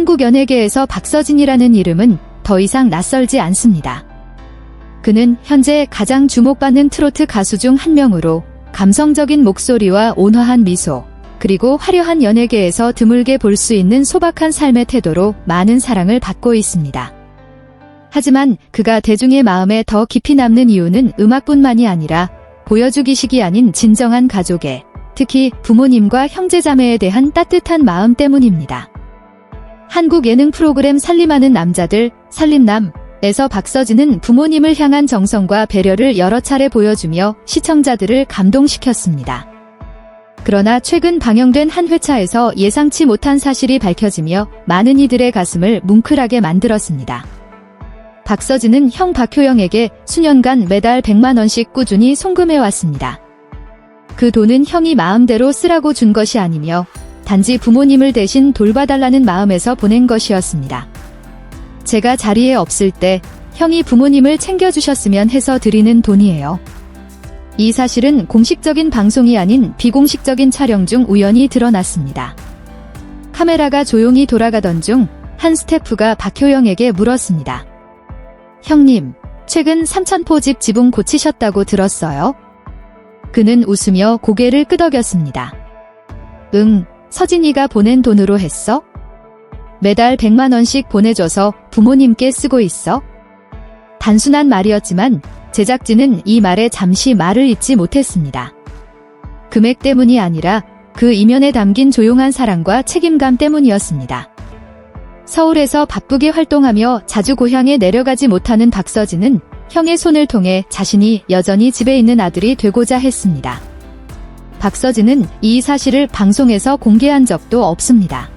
한국 연예계에서 박서진이라는 이름은 더 이상 낯설지 않습니다. 그는 현재 가장 주목받는 트로트 가수 중 한 명으로 감성적인 목소리와 온화한 미소, 그리고 화려한 연예계에서 드물게 볼 수 있는 소박한 삶의 태도로 많은 사랑을 받고 있습니다. 하지만 그가 대중의 마음에 더 깊이 남는 이유는 음악뿐만이 아니라 보여주기식이 아닌 진정한 가족애, 특히 부모님과 형제자매에 대한 따뜻한 마음 때문입니다. 한국 예능 프로그램 살림하는 남자들, 살림남에서 박서진은 부모님을 향한 정성과 배려를 여러 차례 보여주며 시청자들을 감동시켰습니다. 그러나 최근 방영된 한 회차에서 예상치 못한 사실이 밝혀지며 많은 이들의 가슴을 뭉클하게 만들었습니다. 박서진은 형 박효영에게 수년간 매달 100만 원씩 꾸준히 송금해왔습니다. 그 돈은 형이 마음대로 쓰라고 준 것이 아니며 단지 부모님을 대신 돌봐달라는 마음에서 보낸 것이었습니다. 제가 자리에 없을 때 형이 부모님을 챙겨주셨으면 해서 드리는 돈이에요. 이 사실은 공식적인 방송이 아닌 비공식적인 촬영 중 우연히 드러났습니다. 카메라가 조용히 돌아가던 중 한 스태프가 박효영에게 물었습니다. 형님, 최근 삼천포 집 지붕 고치셨다고 들었어요? 그는 웃으며 고개를 끄덕였습니다. 응, 서진이가 보낸 돈으로 했어? 매달 100만 원씩 보내줘서 부모님께 쓰고 있어? 단순한 말이었지만 제작진은 이 말에 잠시 말을 잇지 못했습니다. 금액 때문이 아니라 그 이면에 담긴 조용한 사랑과 책임감 때문이었습니다. 서울에서 바쁘게 활동하며 자주 고향에 내려가지 못하는 박서진은 형의 손을 통해 자신이 여전히 집에 있는 아들이 되고자 했습니다. 박서진은 이 사실을 방송에서 공개한 적도 없습니다.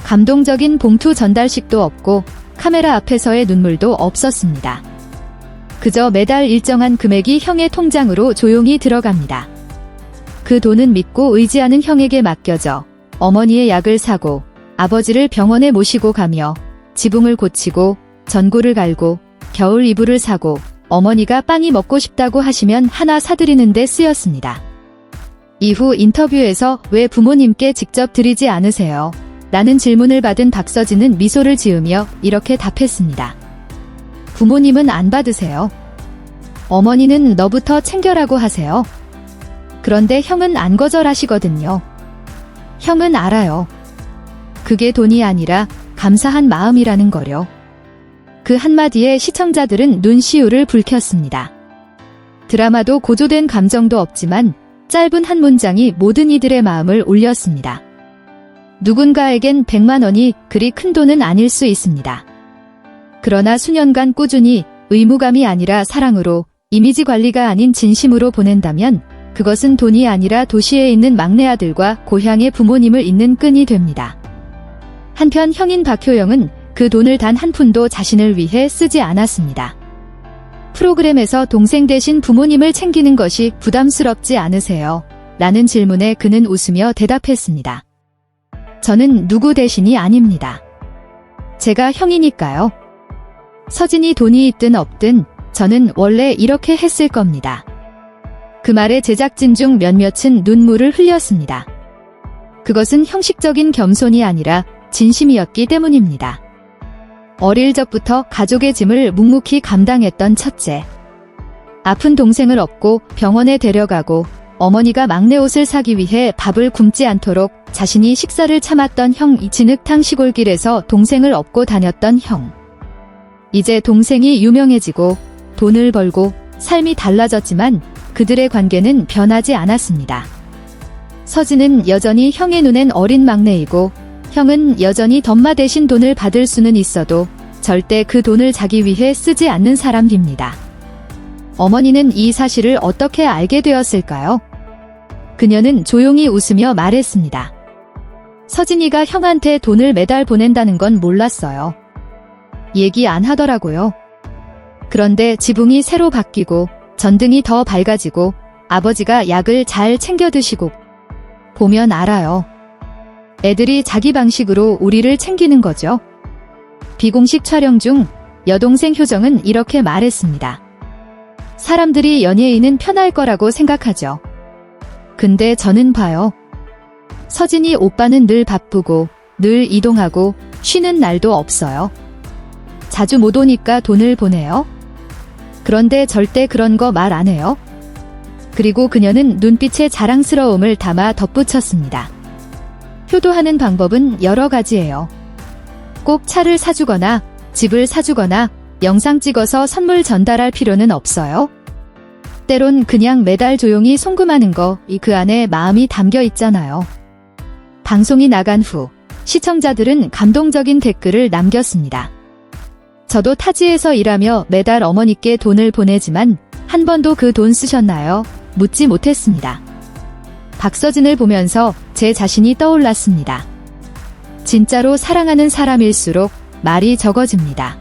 감동적인 봉투 전달식도 없고 카메라 앞에서의 눈물도 없었습니다. 그저 매달 일정한 금액이 형의 통장으로 조용히 들어갑니다. 그 돈은 믿고 의지하는 형에게 맡겨져 어머니의 약을 사고 아버지를 병원에 모시고 가며 지붕을 고치고 전구를 갈고 겨울 이불을 사고 어머니가 빵이 먹고 싶다고 하시면 하나 사드리는 데 쓰였습니다. 이후 인터뷰에서 왜 부모님께 직접 드리지 않으세요? 라는 질문을 받은 박서진은 미소를 지으며 이렇게 답했습니다. 부모님은 안 받으세요. 어머니는 너부터 챙겨라고 하세요. 그런데 형은 안 거절하시거든요. 형은 알아요. 그게 돈이 아니라 감사한 마음이라는 거요. 그 한마디에 시청자들은 눈시울을 붉혔습니다. 드라마도 고조된 감정도 없지만 짧은 한 문장이 모든 이들의 마음을 울렸습니다. 누군가에겐 100만 원이 그리 큰 돈은 아닐 수 있습니다. 그러나 수년간 꾸준히 의무감이 아니라 사랑으로, 이미지 관리가 아닌 진심으로 보낸다면 그것은 돈이 아니라 도시에 있는 막내 아들과 고향의 부모님을 잇는 끈이 됩니다. 한편 형인 박효영은 그 돈을 단 한 푼도 자신을 위해 쓰지 않았습니다. 프로그램에서 동생 대신 부모님을 챙기는 것이 부담스럽지 않으세요? 라는 질문에 그는 웃으며 대답했습니다. 저는 누구 대신이 아닙니다. 제가 형이니까요. 서진이 돈이 있든 없든 저는 원래 이렇게 했을 겁니다. 그 말에 제작진 중 몇몇은 눈물을 흘렸습니다. 그것은 형식적인 겸손이 아니라 진심이었기 때문입니다. 어릴 적부터 가족의 짐을 묵묵히 감당했던 첫째. 아픈 동생을 업고 병원에 데려가고 어머니가 막내 옷을 사기 위해 밥을 굶지 않도록 자신이 식사를 참았던 형. 진흙탕 시골길에서 동생을 업고 다녔던 형. 이제 동생이 유명해지고 돈을 벌고 삶이 달라졌지만 그들의 관계는 변하지 않았습니다. 서진은 여전히 형의 눈엔 어린 막내이고 형은 여전히 덤마 대신 돈을 받을 수는 있어도 절대 그 돈을 자기 위해 쓰지 않는 사람입니다. 어머니는 이 사실을 어떻게 알게 되었을까요? 그녀는 조용히 웃으며 말했습니다. 서진이가 형한테 돈을 매달 보낸다는 건 몰랐어요. 얘기 안 하더라고요. 그런데 지붕이 새로 바뀌고 전등이 더 밝아지고 아버지가 약을 잘 챙겨 드시고 보면 알아요. 애들이 자기 방식으로 우리를 챙기는 거죠. 비공식 촬영 중 여동생 효정은 이렇게 말했습니다. 사람들이 연예인은 편할 거라고 생각하죠. 근데 저는 봐요. 서진이 오빠는 늘 바쁘고 늘 이동하고 쉬는 날도 없어요. 자주 못 오니까 돈을 보내요. 그런데 절대 그런 거 말 안 해요. 그리고 그녀는 눈빛에 자랑스러움을 담아 덧붙였습니다. 효도하는 방법은 여러 가지예요. 꼭 차를 사주거나 집을 사주거나 영상 찍어서 선물 전달할 필요는 없어요. 때론 그냥 매달 조용히 송금하는 거, 그 안에 마음이 담겨 있잖아요. 방송이 나간 후 시청자들은 감동적인 댓글을 남겼습니다. 저도 타지에서 일하며 매달 어머니께 돈을 보내지만 한 번도 그 돈 쓰셨나요? 묻지 못했습니다. 박서진을 보면서 제 자신이 떠올랐습니다. 진짜로 사랑하는 사람일수록 말이 적어집니다.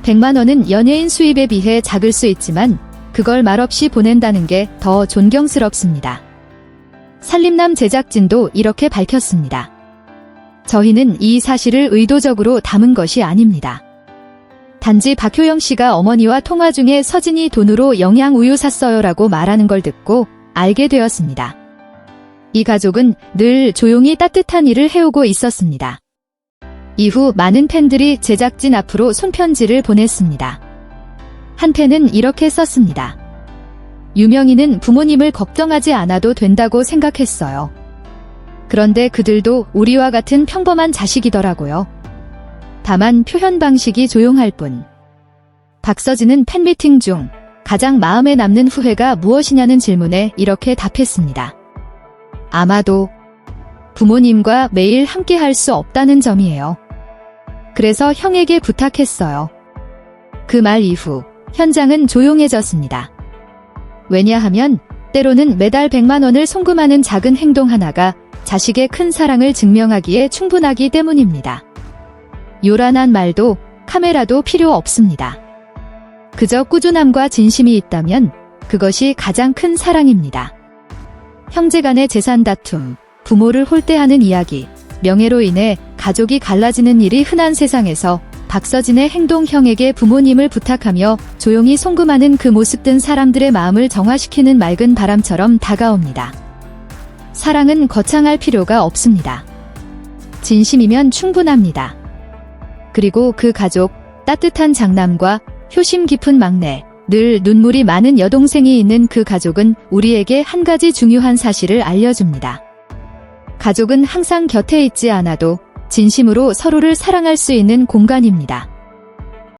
100만 원은 연예인 수입에 비해 작을 수 있지만 그걸 말없이 보낸다는 게 더 존경스럽습니다. 살림남 제작진도 이렇게 밝혔습니다. 저희는 이 사실을 의도적으로 담은 것이 아닙니다. 단지 박효영 씨가 어머니와 통화 중에 서진이 돈으로 영양우유 샀어요라고 말하는 걸 듣고 알게 되었습니다. 이 가족은 늘 조용히 따뜻한 일을 해오고 있었습니다. 이후 많은 팬들이 제작진 앞으로 손편지를 보냈습니다. 한 팬은 이렇게 썼습니다. 유명인은 부모님을 걱정하지 않아도 된다고 생각했어요. 그런데 그들도 우리와 같은 평범한 자식이더라고요. 다만 표현 방식이 조용할 뿐. 박서진은 팬미팅 중 가장 마음에 남는 후회가 무엇이냐는 질문에 이렇게 답했습니다. 아마도 부모님과 매일 함께 할 수 없다는 점이에요. 그래서 형에게 부탁했어요. 그 말 이후 현장은 조용해졌습니다. 왜냐하면 때로는 매달 100만 원을 송금하는 작은 행동 하나가 자식의 큰 사랑을 증명하기에 충분하기 때문입니다. 요란한 말도 카메라도 필요 없습니다. 그저 꾸준함과 진심이 있다면 그것이 가장 큰 사랑입니다. 형제간의 재산 다툼, 부모를 홀대하는 이야기, 명예로 인해 가족이 갈라지는 일이 흔한 세상에서 박서진의 행동 형에게 부모님을 부탁하며 조용히 송금하는 그 모습 든 사람들의 마음을 정화시키는 맑은 바람처럼 다가옵니다. 사랑은 거창할 필요가 없습니다. 진심이면 충분합니다. 그리고 그 가족, 따뜻한 장남과 효심 깊은 막내, 늘 눈물이 많은 여동생이 있는 그 가족은 우리에게 한 가지 중요한 사실을 알려줍니다. 가족은 항상 곁에 있지 않아도 진심으로 서로를 사랑할 수 있는 공간입니다.